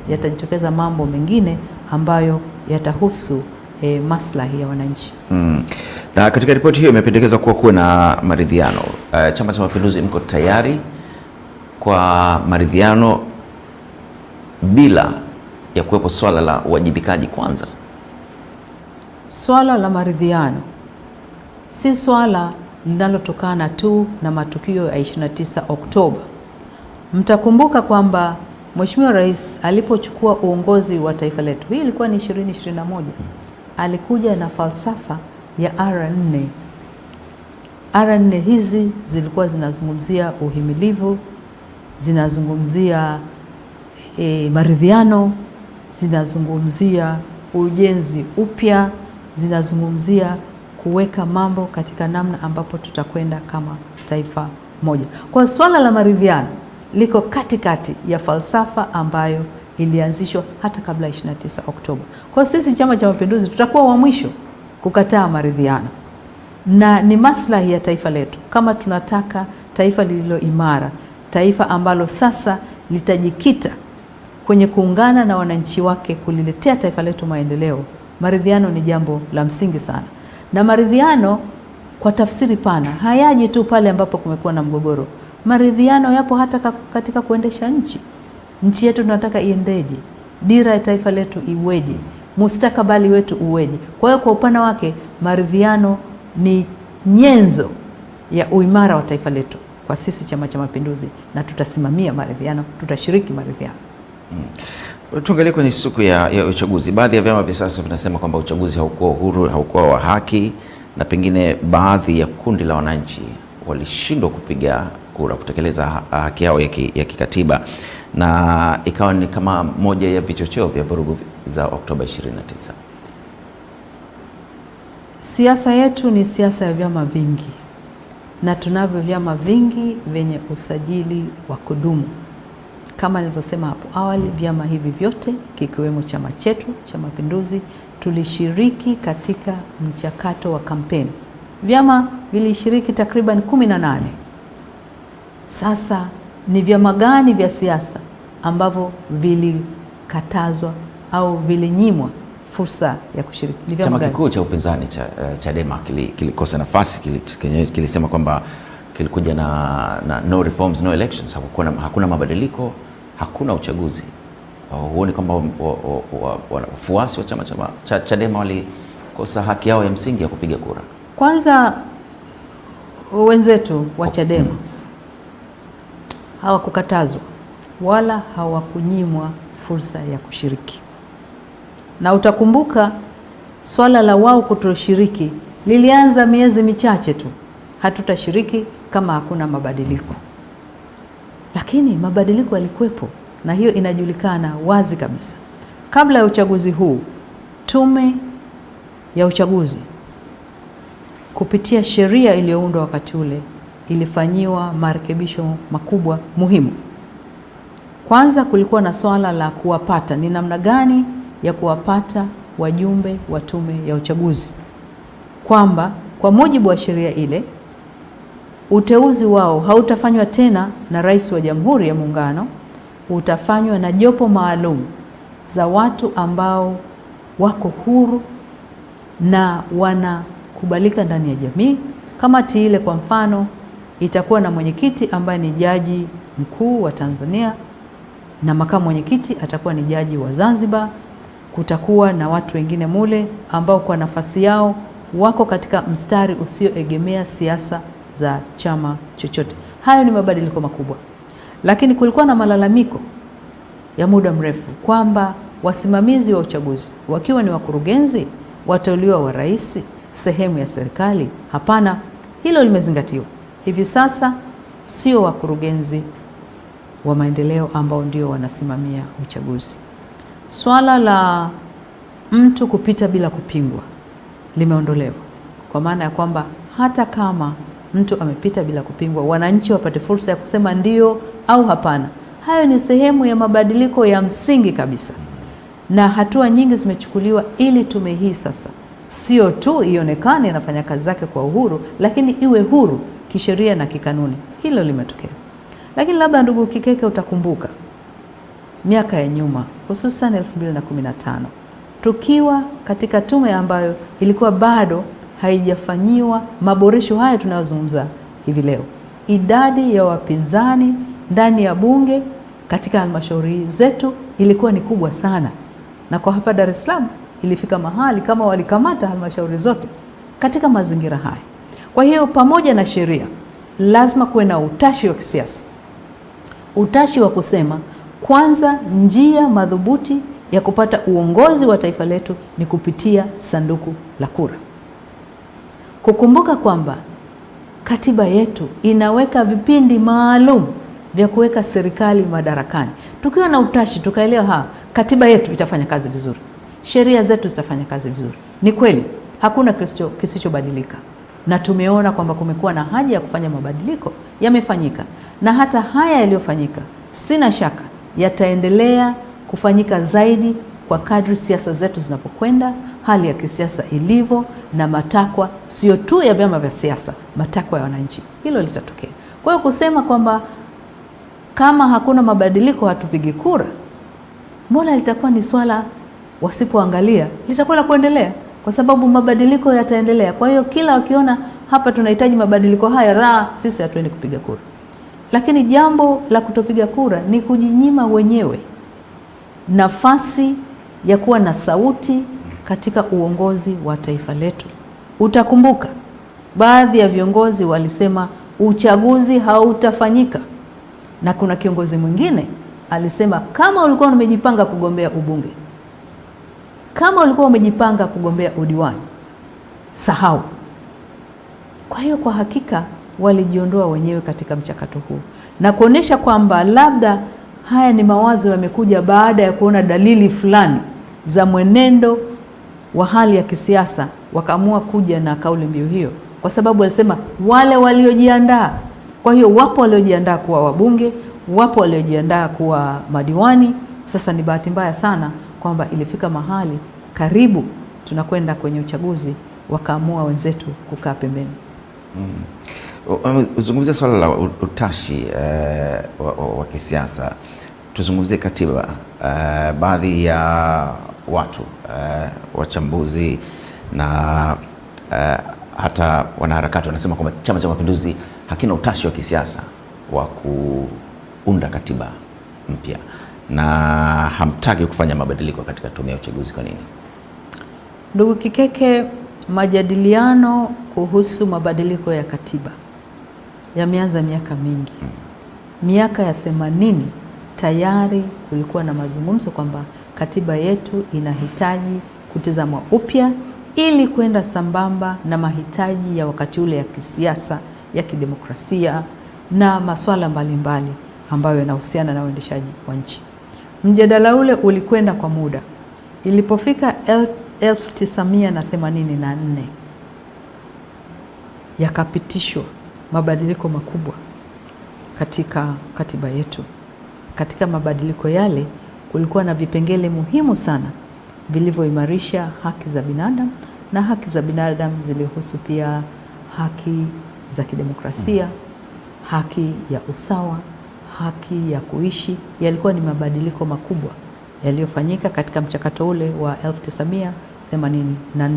yatajitokeza mambo mengine ambayo yatahusu maslahi ya wananchi. Na katika ripoti hiyo imependekezwa kuwe na maridhiano. Chama cha Mapinduzi, mko tayari kwa maridhiano bila ya kuwepo swala la uwajibikaji kwanza? Swala la maridhiano si swala linalotokana tu na matukio ya 29 Oktoba. Mtakumbuka kwamba Mheshimiwa Rais alipochukua uongozi wa taifa letu, hii ilikuwa ni 2021, alikuja na falsafa ya R4. R4 hizi zilikuwa zinazungumzia uhimilivu, zinazungumzia maridhiano, zinazungumzia ujenzi upya, zinazungumzia kuweka mambo katika namna ambapo tutakwenda kama taifa moja. Kwa swala la maridhiano liko katikati ya falsafa ambayo ilianzishwa hata kabla ya 29 Oktoba. Kwa sisi Chama cha Mapinduzi tutakuwa wa mwisho kukataa maridhiano, na ni maslahi ya taifa letu kama tunataka taifa lililo imara, taifa ambalo sasa litajikita kwenye kuungana na wananchi wake kuliletea taifa letu maendeleo. Maridhiano ni jambo la msingi sana, na maridhiano kwa tafsiri pana hayaji tu pale ambapo kumekuwa na mgogoro. Maridhiano yapo hata katika kuendesha nchi. Nchi yetu tunataka iendeje? Dira ya taifa letu iweje? Mustakabali wetu uweje? Kwa hiyo kwa upana wake maridhiano ni nyenzo ya uimara wa taifa letu kwa sisi Chama cha Mapinduzi, na tutasimamia maridhiano, tutashiriki maridhiano. Tuangalie kwenye siku ya uchaguzi. Baadhi ya vyama vya sasa vinasema kwamba uchaguzi haukuwa huru, haukuwa wa haki, na pengine baadhi ya kundi la wananchi walishindwa kupiga kura, kutekeleza haki yao ya kikatiba, na ikawa ni kama moja ya vichocheo vya vurugu za Oktoba 29. Siasa yetu ni siasa ya vyama vingi, na tunavyo vyama vingi vyenye usajili wa kudumu. Kama nilivyosema hapo awali, vyama hivi vyote kikiwemo chama chetu cha Mapinduzi tulishiriki katika mchakato wa kampeni. Vyama vilishiriki takriban 18. Sasa ni vyama gani vya siasa ambavyo vilikatazwa au vilinyimwa fursa ya kushiriki? Ni vyama chama kikuu cha upinzani cha Chadema kilikosa nafasi, kilisema kwamba kilikuja na no reforms no elections, hakuna mabadiliko, hakuna uchaguzi. Huoni kwamba wafuasi wa chama cha Chadema walikosa haki yao ya msingi ya kupiga kura? Kwanza wenzetu wa Chadema hawakukatazwa wala hawakunyimwa fursa ya kushiriki, na utakumbuka swala la wao kutoshiriki lilianza miezi michache tu, hatutashiriki kama hakuna mabadiliko. Lakini mabadiliko yalikuwepo, na hiyo inajulikana wazi kabisa. Kabla ya uchaguzi huu, Tume ya Uchaguzi kupitia sheria iliyoundwa wakati ule ilifanyiwa marekebisho makubwa muhimu. Kwanza kulikuwa na swala la kuwapata, ni namna gani ya kuwapata wajumbe wa Tume ya Uchaguzi, kwamba kwa mujibu wa sheria ile uteuzi wao hautafanywa tena na Rais wa Jamhuri ya Muungano, utafanywa na jopo maalum za watu ambao wako huru na wanakubalika ndani ya jamii. Kamati ile kwa mfano itakuwa na mwenyekiti ambaye ni jaji mkuu wa Tanzania, na makamu mwenyekiti atakuwa ni jaji wa Zanzibar. Kutakuwa na watu wengine mule ambao kwa nafasi yao wako katika mstari usioegemea siasa za chama chochote. Hayo ni mabadiliko makubwa, lakini kulikuwa na malalamiko ya muda mrefu kwamba wasimamizi wa uchaguzi wakiwa ni wakurugenzi wateuliwa wa rais, sehemu ya serikali. Hapana, hilo limezingatiwa. Hivi sasa sio wakurugenzi wa maendeleo ambao ndio wanasimamia uchaguzi. Swala la mtu kupita bila kupingwa limeondolewa, kwa maana ya kwamba hata kama mtu amepita bila kupingwa, wananchi wapate fursa ya kusema ndio au hapana. Hayo ni sehemu ya mabadiliko ya msingi kabisa, na hatua nyingi zimechukuliwa ili tume hii sasa sio tu ionekane inafanya kazi zake kwa uhuru, lakini iwe huru kisheria na kikanuni. Hilo limetokea. Lakini labda ndugu Kikeke, utakumbuka miaka ya nyuma, hususan 2015 tukiwa katika tume ambayo ilikuwa bado haijafanyiwa maboresho haya tunayozungumza hivi leo, idadi ya wapinzani ndani ya bunge katika halmashauri zetu ilikuwa ni kubwa sana, na kwa hapa Dar es Salaam ilifika mahali kama walikamata halmashauri zote katika mazingira haya. Kwa hiyo pamoja na sheria, lazima kuwe na utashi wa kisiasa, utashi wa kusema kwanza njia madhubuti ya kupata uongozi wa taifa letu ni kupitia sanduku la kura. Kukumbuka kwamba katiba yetu inaweka vipindi maalum vya kuweka serikali madarakani. Tukiwa na utashi, tukaelewa katiba yetu itafanya kazi vizuri, sheria zetu zitafanya kazi vizuri. Ni kweli hakuna kisichobadilika, na tumeona kwamba kumekuwa na haja ya kufanya mabadiliko yamefanyika, na hata haya yaliyofanyika sina shaka yataendelea kufanyika zaidi kwa kadri siasa zetu zinavyokwenda, hali ya kisiasa ilivyo, na matakwa sio tu ya vyama vya siasa, matakwa ya wananchi. Hilo litatokea. Kwa hiyo kusema kwamba kama hakuna mabadiliko hatupigi kura, mbona litakuwa ni swala wasipoangalia litakuwa la kuendelea, kwa sababu mabadiliko yataendelea. Kwa hiyo kila wakiona hapa tunahitaji mabadiliko haya, sisi hatuendi kupiga kura. Lakini jambo la kutopiga kura ni kujinyima wenyewe nafasi ya kuwa na sauti katika uongozi wa taifa letu. Utakumbuka baadhi ya viongozi walisema uchaguzi hautafanyika, na kuna kiongozi mwingine alisema kama ulikuwa umejipanga kugombea ubunge, kama ulikuwa umejipanga kugombea udiwani, sahau. Kwa hiyo kwa hakika walijiondoa wenyewe katika mchakato huu, na kuonesha kwamba labda haya ni mawazo yamekuja baada ya kuona dalili fulani za mwenendo wa hali ya kisiasa, wakaamua kuja na kauli mbiu hiyo, kwa sababu walisema wale waliojiandaa. Kwa hiyo wapo waliojiandaa kuwa wabunge, wapo waliojiandaa kuwa madiwani. Sasa ni bahati mbaya sana kwamba ilifika mahali karibu tunakwenda kwenye uchaguzi, wakaamua wenzetu kukaa pembeni. Uzungumzia swala la utashi wa kisiasa, tuzungumzie katiba. Baadhi ya watu wachambuzi na hata wanaharakati wanasema kwamba Chama cha Mapinduzi hakina utashi wa kisiasa wa kuunda katiba mpya na hamtaki kufanya mabadiliko katika tume ya uchaguzi. Kwa nini? Ndugu Kikeke, majadiliano kuhusu mabadiliko ya katiba yameanza miaka mingi. Miaka ya 80 tayari kulikuwa na mazungumzo kwamba katiba yetu inahitaji kutizamwa upya ili kwenda sambamba na mahitaji ya wakati ule ya kisiasa, ya kidemokrasia na masuala mbalimbali ambayo yanahusiana na uendeshaji wa nchi. Mjadala ule ulikwenda kwa muda. Ilipofika 1984 yakapitishwa mabadiliko makubwa katika katiba yetu. Katika mabadiliko yale kulikuwa na vipengele muhimu sana vilivyoimarisha haki za binadamu, na haki za binadamu zilihusu pia haki za kidemokrasia, haki ya usawa, haki ya kuishi. Yalikuwa ni mabadiliko makubwa yaliyofanyika katika mchakato ule wa 1984.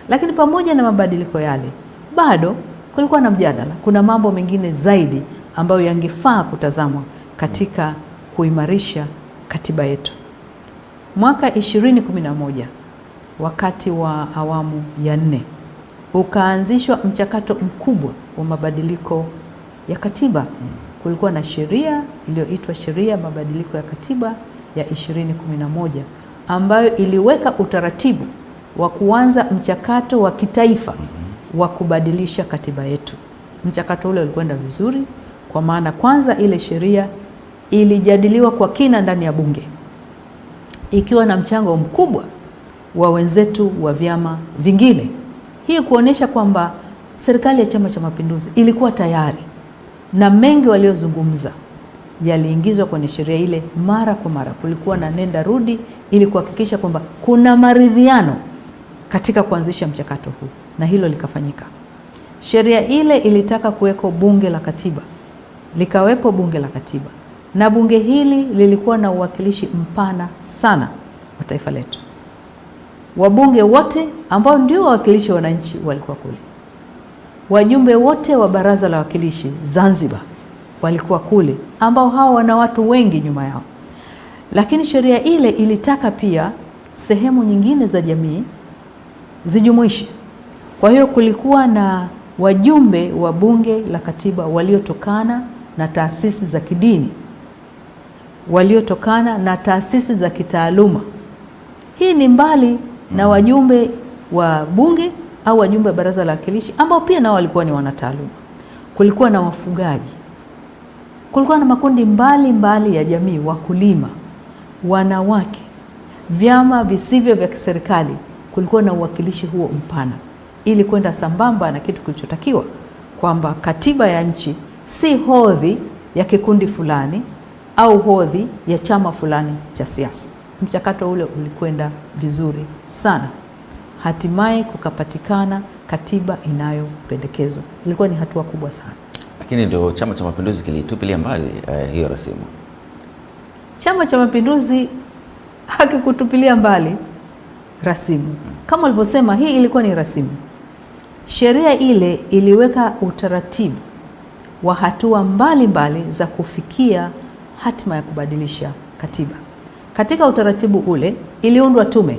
Lakini pamoja na mabadiliko yale, bado kulikuwa na mjadala. Kuna mambo mengine zaidi ambayo yangefaa kutazamwa katika kuimarisha katiba yetu. Mwaka 2011 wakati wa awamu ya 4 ukaanzishwa mchakato mkubwa wa mabadiliko ya katiba. Kulikuwa na sheria iliyoitwa sheria mabadiliko ya katiba ya 2011 ambayo iliweka utaratibu wa kuanza mchakato wa kitaifa wa kubadilisha katiba yetu. Mchakato ule ulikwenda vizuri, kwa maana kwanza ile sheria ilijadiliwa kwa kina ndani ya bunge, ikiwa na mchango mkubwa wa wenzetu wa vyama vingine. Hii kuonesha kwamba serikali ya Chama cha Mapinduzi ilikuwa tayari, na mengi waliozungumza yaliingizwa kwenye sheria ile mara kwa mara. Kulikuwa na nenda rudi ili kuhakikisha kwamba kuna maridhiano katika kuanzisha mchakato huu, na hilo likafanyika. Sheria ile ilitaka kuweko bunge la katiba, likawepo bunge la katiba, na bunge hili lilikuwa na uwakilishi mpana sana wa taifa letu. Wabunge wote ambao ndio wawakilishi wa wananchi walikuwa kule. Wajumbe wote wa Baraza la Wawakilishi Zanzibar walikuwa kule, ambao hao wana watu wengi nyuma yao. Lakini sheria ile ilitaka pia sehemu nyingine za jamii zijumuishe. Kwa hiyo kulikuwa na wajumbe wa bunge la katiba waliotokana na taasisi za kidini, waliotokana na taasisi za kitaaluma. Hii ni mbali na wajumbe wa bunge au wajumbe wa Baraza la Wawakilishi ambao pia nao walikuwa ni wanataaluma. Kulikuwa na wafugaji, kulikuwa na makundi mbali ya jamii, wakulima, wanawake, vyama visivyo vya kiserikali. Kulikuwa na uwakilishi huo mpana ili kwenda sambamba na kitu kilichotakiwa, kwamba katiba ya nchi si hodhi ya kikundi fulani au hodhi ya chama fulani cha siasa. Mchakato ule ulikwenda vizuri sana, hatimaye kukapatikana katiba inayopendekezwa. Ilikuwa ni hatua kubwa sana, lakini ndio Chama cha Mapinduzi kilitupilia mbali hiyo rasimu. Chama cha Mapinduzi hakikutupilia mbali rasimu. Kama walivyosema, hii ilikuwa ni rasimu. Sheria ile iliweka utaratibu wa hatua mbalimbali za kufikia hatima ya kubadilisha katiba. Katika utaratibu ule iliundwa tume.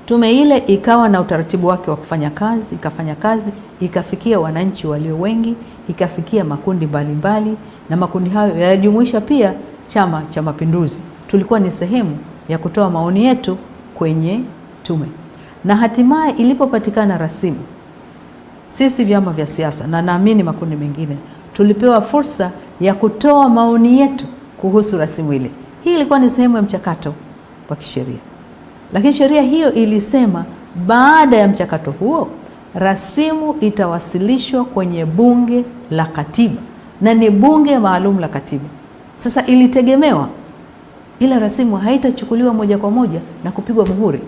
Tume ile ikawa na utaratibu wake wa kufanya kazi, ikafanya kazi, ikafikia wananchi walio wengi, ikafikia makundi mbalimbali, na makundi hayo yanajumuisha pia Chama cha Mapinduzi. Tulikuwa ni sehemu ya kutoa maoni yetu kwenye tume, na hatimaye ilipopatikana rasimu, sisi vyama vya siasa na naamini makundi mengine tulipewa fursa ya kutoa maoni yetu kuhusu rasimu ile. Hii ilikuwa ni sehemu ya mchakato wa kisheria, lakini sheria hiyo ilisema baada ya mchakato huo rasimu itawasilishwa kwenye bunge la katiba, na ni bunge maalum la katiba. Sasa ilitegemewa ila rasimu haitachukuliwa moja kwa moja na kupigwa muhuri,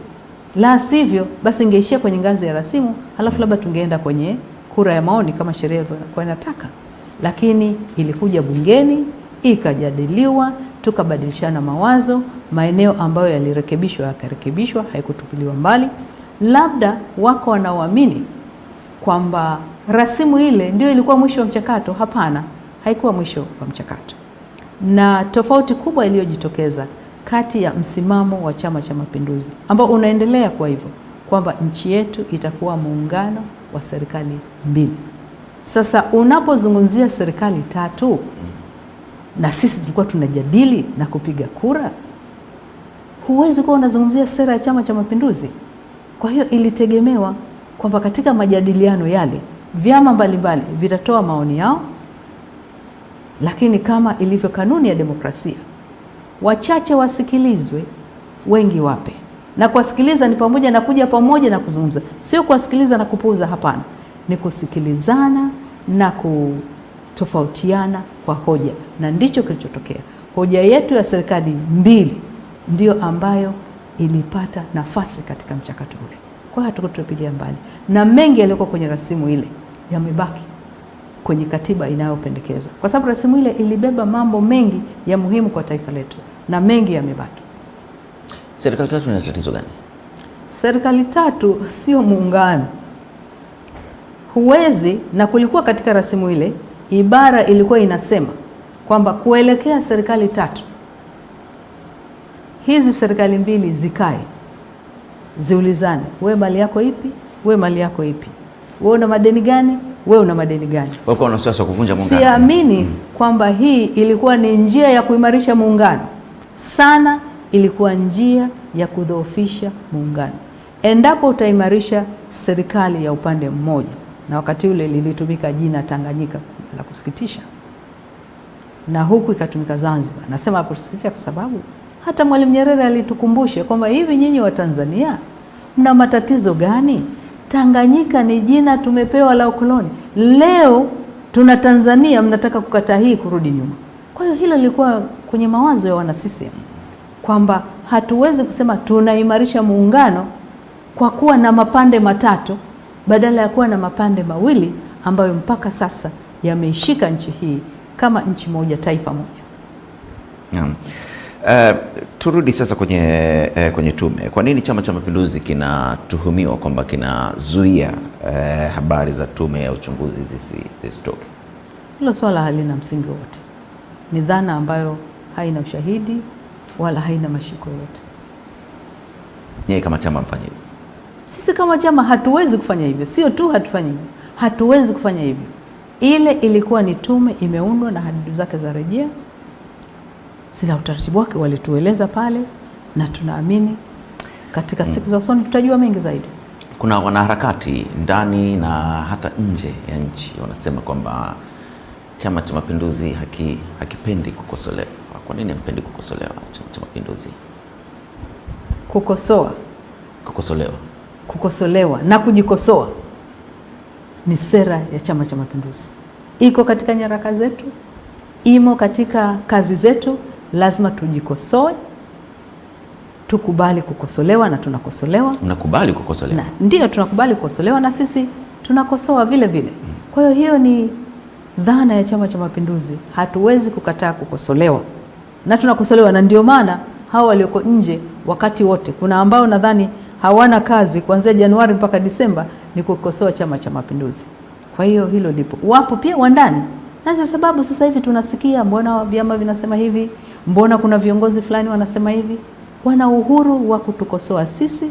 la sivyo basi ingeishia kwenye ngazi ya rasimu, halafu labda tungeenda kwenye kura ya maoni kama sheria ilikuwa inataka. Lakini ilikuja bungeni, ikajadiliwa, tukabadilishana mawazo, maeneo ambayo yalirekebishwa yakarekebishwa, haikutupiliwa mbali. Labda wako wanaoamini kwamba rasimu ile ndio ilikuwa mwisho wa mchakato. Hapana, haikuwa mwisho wa mchakato. Na tofauti kubwa iliyojitokeza kati ya msimamo wa Chama cha Mapinduzi ambao unaendelea kwa hivyo kwamba nchi yetu itakuwa muungano wa serikali mbili. Sasa unapozungumzia serikali tatu, na sisi tulikuwa tunajadili na kupiga kura, huwezi kuwa unazungumzia sera ya Chama cha Mapinduzi. Kwa hiyo ilitegemewa kwamba katika majadiliano yale vyama mbalimbali vitatoa maoni yao, lakini kama ilivyo kanuni ya demokrasia, wachache wasikilizwe, wengi wape. Na kuwasikiliza ni pamoja na kuja pamoja na kuzungumza, sio kuwasikiliza na kupuuza. Hapana, ni kusikilizana na kutofautiana kwa hoja, na ndicho kilichotokea. Hoja yetu ya serikali mbili ndio ambayo ilipata nafasi katika mchakato ule. Kwa hiyo hatukutupilia mbali, na mengi yaliyokuwa kwenye rasimu ile yamebaki kwenye katiba inayopendekezwa, kwa sababu rasimu ile ilibeba mambo mengi ya muhimu kwa taifa letu na mengi yamebaki. Serikali tatu ina tatizo gani? Serikali tatu sio muungano. Huwezi, na kulikuwa katika rasimu ile ibara ilikuwa inasema kwamba kuelekea serikali tatu, hizi serikali mbili zikae, ziulizane, we mali yako ipi, we mali yako ipi, we una madeni gani, we una madeni gani. Wako na sasa kuvunja muungano. Siamini kwamba hii ilikuwa ni njia ya kuimarisha muungano. Sana ilikuwa njia ya kudhoofisha muungano. Endapo utaimarisha serikali ya upande mmoja, na wakati ule lilitumika jina Tanganyika la kusikitisha, na huku ikatumika Zanzibar. Nasema kusikitisha kwa sababu hata Mwalimu Nyerere alitukumbusha kwamba hivi nyinyi wa Tanzania mna matatizo gani? Tanganyika ni jina tumepewa la ukoloni. Leo tuna Tanzania, mnataka kukataa hii kurudi nyuma. Kwa hiyo hilo lilikuwa kwenye mawazo ya wana CCM kwamba hatuwezi kusema tunaimarisha muungano kwa kuwa na mapande matatu badala ya kuwa na mapande mawili ambayo mpaka sasa yameishika nchi hii kama nchi moja, taifa moja. Turudi sasa kwenye tume. Kwa nini Chama cha Mapinduzi kinatuhumiwa kwamba kinazuia habari za tume ya uchunguzi zisitoke? Hilo swala halina msingi wote. Ni dhana ambayo haina ushahidi wala haina mashiko yote. Nyie kama chama mfanye hivyo? Sisi kama chama hatuwezi kufanya hivyo. Sio tu hatufanyi hivyo, hatuwezi kufanya hivyo. Ile ilikuwa ni tume imeundwa na hadidu zake za rejea, zina utaratibu wake, walitueleza pale, na tunaamini katika siku za usoni tutajua mengi zaidi. Kuna wanaharakati ndani na hata nje ya nchi wanasema kwamba Chama cha Mapinduzi hakipendi kukosolewa. Kwa nini hampendi kukosolewa Chama cha Mapinduzi? Kukosolewa na kujikosoa ni sera ya Chama cha Mapinduzi. iko katika nyaraka zetu, imo katika kazi zetu. Lazima tujikosoe, tukubali kukosolewa, na tunakosolewa. Unakubali kukosolewa? Ndio, tunakubali kukosolewa na sisi tunakosoa vile vile. Kwa hiyo ni dhana ya Chama cha Mapinduzi. Hatuwezi kukataa kukosolewa, na tunakosolewa, na ndio maana hao walioko nje wakati wote, kuna ambao nadhani hawana kazi kuanzia Januari mpaka Disemba ni kukosoa Chama cha Mapinduzi. Kwa hiyo hilo lipo. Wapo pia wandani, na kwa sababu sasa hivi tunasikia mbona vyama vinasema hivi, mbona kuna viongozi fulani wanasema hivi. Wana uhuru wa kutukosoa sisi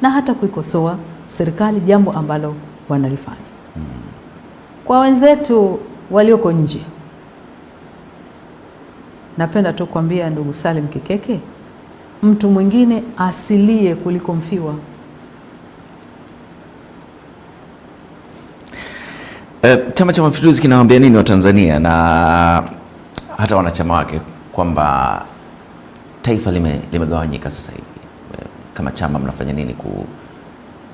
na hata kuikosoa serikali, jambo ambalo wanalifanya. Kwa wenzetu walioko nje, napenda tu kuambia ndugu Salim Kikeke, mtu mwingine asilie kuliko mfiwa. Chama cha Mapinduzi kinawaambia nini Watanzania na hata wanachama wake kwamba taifa limegawanyika sasa hivi? Kama chama mnafanya nini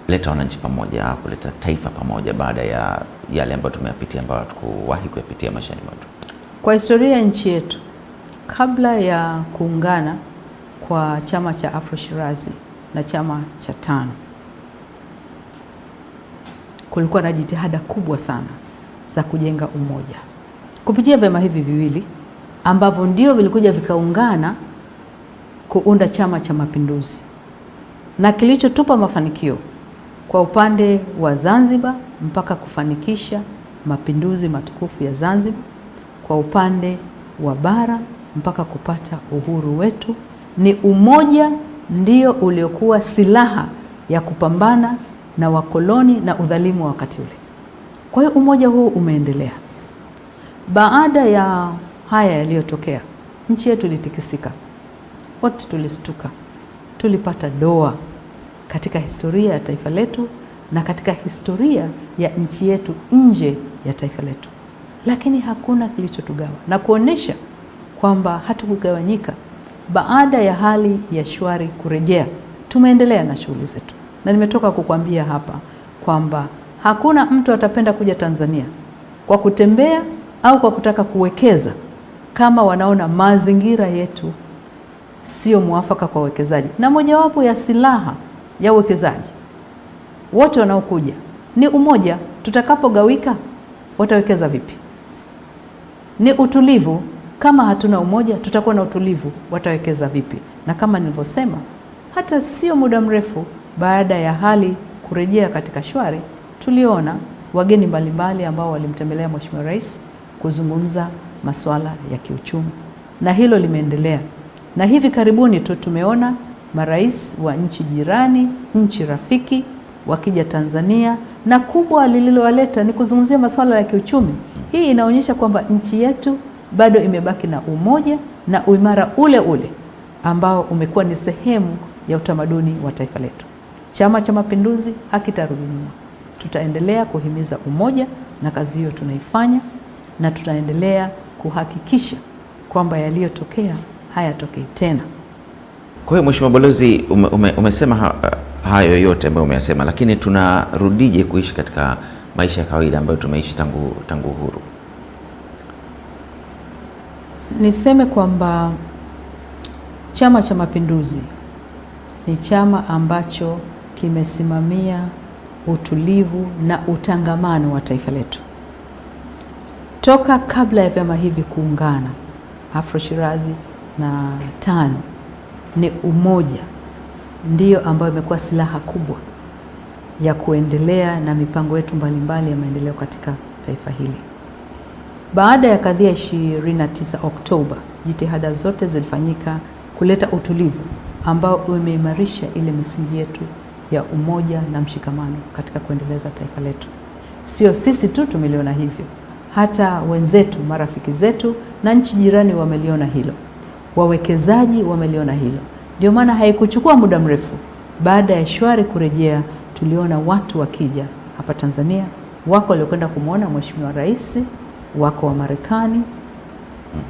kuleta wananchi pamoja, kuleta taifa pamoja baada ya yale ambayo tumeyapitia, ambayo hatukuwahi kuyapitia maishani mwetu? Kwa historia ya nchi yetu, kabla ya kuungana kwa chama cha Afro Shirazi na chama cha TANU, kulikuwa na jitihada kubwa sana za kujenga umoja kupitia vyama hivi viwili ambavyo ndio vilikuja vikaungana kuunda Chama cha Mapinduzi. Na kilichotupa mafanikio kwa upande wa Zanzibar mpaka kufanikisha mapinduzi matukufu ya Zanzibar, kwa upande wa bara mpaka kupata uhuru wetu, ni umoja ndio uliokuwa silaha ya kupambana na wakoloni na udhalimu wa wakati ule. Kwa hiyo umoja huu umeendelea. Baada ya haya yaliyotokea, nchi yetu ilitikisika. Wote tulistuka. Tulipata doa katika historia ya taifa letu na katika historia ya nchi yetu nje ya taifa letu. Lakini hakuna kilichotugawa, na kuonesha kwamba hatukugawanyika. Baada ya hali ya shwari kurejea, tumeendelea na shughuli zetu. Na nimetoka kukwambia hapa kwamba hakuna mtu atapenda kuja Tanzania kwa kutembea au kwa kutaka kuwekeza kama wanaona mazingira yetu sio muafaka kwa uwekezaji. Na mojawapo ya silaha ya uwekezaji wote wanaokuja ni umoja. Tutakapogawika, watawekeza vipi? Ni utulivu. Kama hatuna umoja, tutakuwa na utulivu, watawekeza vipi? Na kama nilivyosema, hata sio muda mrefu baada ya hali kurejea katika shwari, tuliona wageni mbalimbali ambao walimtembelea Mheshimiwa Rais kuzungumza masuala ya kiuchumi, na hilo limeendelea. Na hivi karibuni tu tumeona marais wa nchi jirani, nchi rafiki wakija Tanzania, na kubwa lililowaleta ni kuzungumzia masuala ya kiuchumi. Hii inaonyesha kwamba nchi yetu bado imebaki na umoja na uimara ule ule ambao umekuwa ni sehemu ya utamaduni wa taifa letu. Chama cha Mapinduzi hakitarudi nyuma. Tutaendelea kuhimiza umoja, na kazi hiyo tunaifanya, na tutaendelea kuhakikisha kwamba yaliyotokea hayatokei tena. Kwa hiyo Mheshimiwa Balozi, umesema hayo yote ambayo umeyasema, lakini tunarudije kuishi katika maisha ya kawaida ambayo tumeishi tangu uhuru? Niseme kwamba Chama cha Mapinduzi ni chama ambacho kimesimamia utulivu na utangamano wa taifa letu. Toka kabla ya vyama hivi kuungana, Afro Shirazi na TANU, ni umoja ndiyo ambayo imekuwa silaha kubwa ya kuendelea na mipango yetu mbalimbali ya maendeleo katika taifa hili. Baada ya kadhia 29 Oktoba, jitihada zote zilifanyika kuleta utulivu ambao umeimarisha ile misingi yetu ya umoja na mshikamano katika kuendeleza taifa letu. Sio sisi tu tumeliona hivyo, hata wenzetu, marafiki zetu na nchi jirani wameliona hilo. Wawekezaji wameliona hilo. Ndio maana haikuchukua muda mrefu baada ya shwari kurejea, tuliona watu wakija hapa Tanzania. Wako waliokwenda kumwona Mheshimiwa Rais, wako wa Marekani,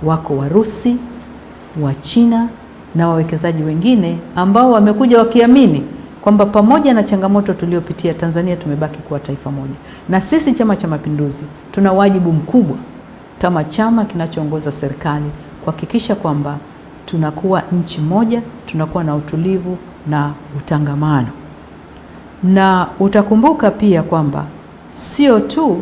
wako Warusi, wa China na wawekezaji wengine ambao wamekuja wakiamini kwamba pamoja na changamoto tuliopitia, Tanzania tumebaki kuwa taifa moja, na sisi Chama cha Mapinduzi tuna wajibu mkubwa kama chama kinachoongoza serikali kuhakikisha kwamba tunakuwa nchi moja, tunakuwa na utulivu na utangamano. Na utakumbuka pia kwamba sio tu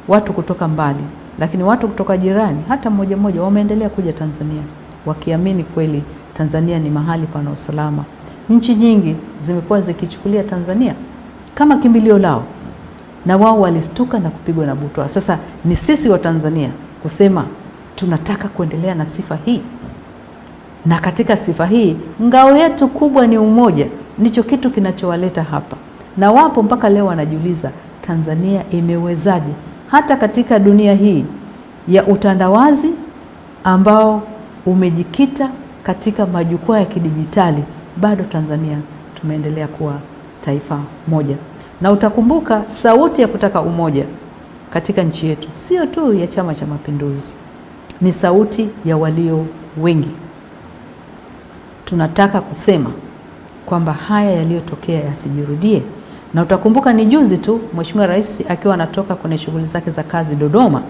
watu kutoka mbali, lakini watu kutoka jirani hata mmoja mmoja wameendelea kuja Tanzania wakiamini kweli Tanzania ni mahali pana usalama. Nchi nyingi zimekuwa zikichukulia Tanzania kama kimbilio lao, na wao walistuka na kupigwa na butwaa. Sasa ni sisi wa Tanzania kusema tunataka kuendelea na sifa hii, na katika sifa hii ngao yetu kubwa ni umoja. Ndicho kitu kinachowaleta hapa, na wapo mpaka leo wanajiuliza Tanzania imewezaje hata katika dunia hii ya utandawazi ambao umejikita katika majukwaa ya kidijitali, bado Tanzania tumeendelea kuwa taifa moja. Na utakumbuka sauti ya kutaka umoja katika nchi yetu sio tu ya Chama cha Mapinduzi, ni sauti ya walio wengi. Tunataka kusema kwamba haya yaliyotokea yasijirudie. Na utakumbuka ni juzi tu Mheshimiwa Rais akiwa anatoka kwenye shughuli zake za kazi Dodoma,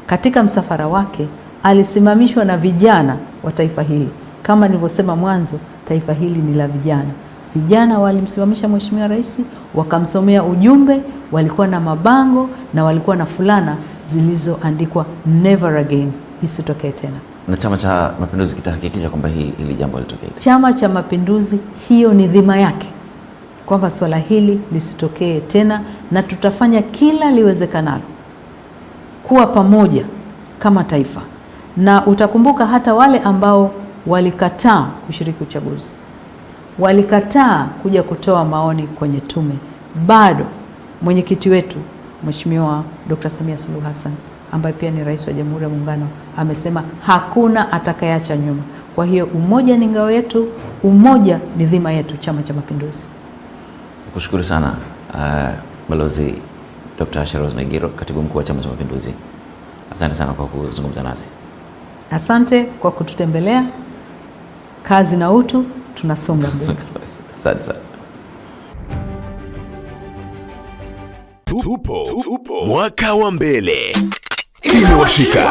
katika msafara wake alisimamishwa na vijana wa taifa hili. Kama nilivyosema mwanzo, taifa hili ni la vijana. Vijana walimsimamisha Mheshimiwa Rais, wakamsomea ujumbe, walikuwa na mabango na walikuwa na fulana zilizoandikwa never again, isitokee tena. Na Chama cha Mapinduzi kitahakikisha kwamba hili jambo litokee. Chama cha Mapinduzi, hiyo ni dhima yake, kwamba swala hili lisitokee tena, na tutafanya kila liwezekanalo kuwa pamoja kama taifa. Na utakumbuka hata wale ambao walikataa kushiriki uchaguzi, walikataa kuja kutoa maoni kwenye tume, bado mwenyekiti wetu Mheshimiwa Dr. Samia Suluhu Hassan ambaye pia ni Rais wa Jamhuri ya Muungano amesema hakuna atakayeacha nyuma. Kwa hiyo umoja ni ngao yetu, umoja ni dhima yetu, Chama cha Mapinduzi. Kushukuru sana Balozi Dr. Asha Rose Migiro, Katibu Mkuu wa Chama cha Mapinduzi. Asante sana kwa kuzungumza nasi. Asante kwa kututembelea. Kazi na utu, tunasonga mbele. Asante sana. Tupo mwaka wa mbele. Imewashika.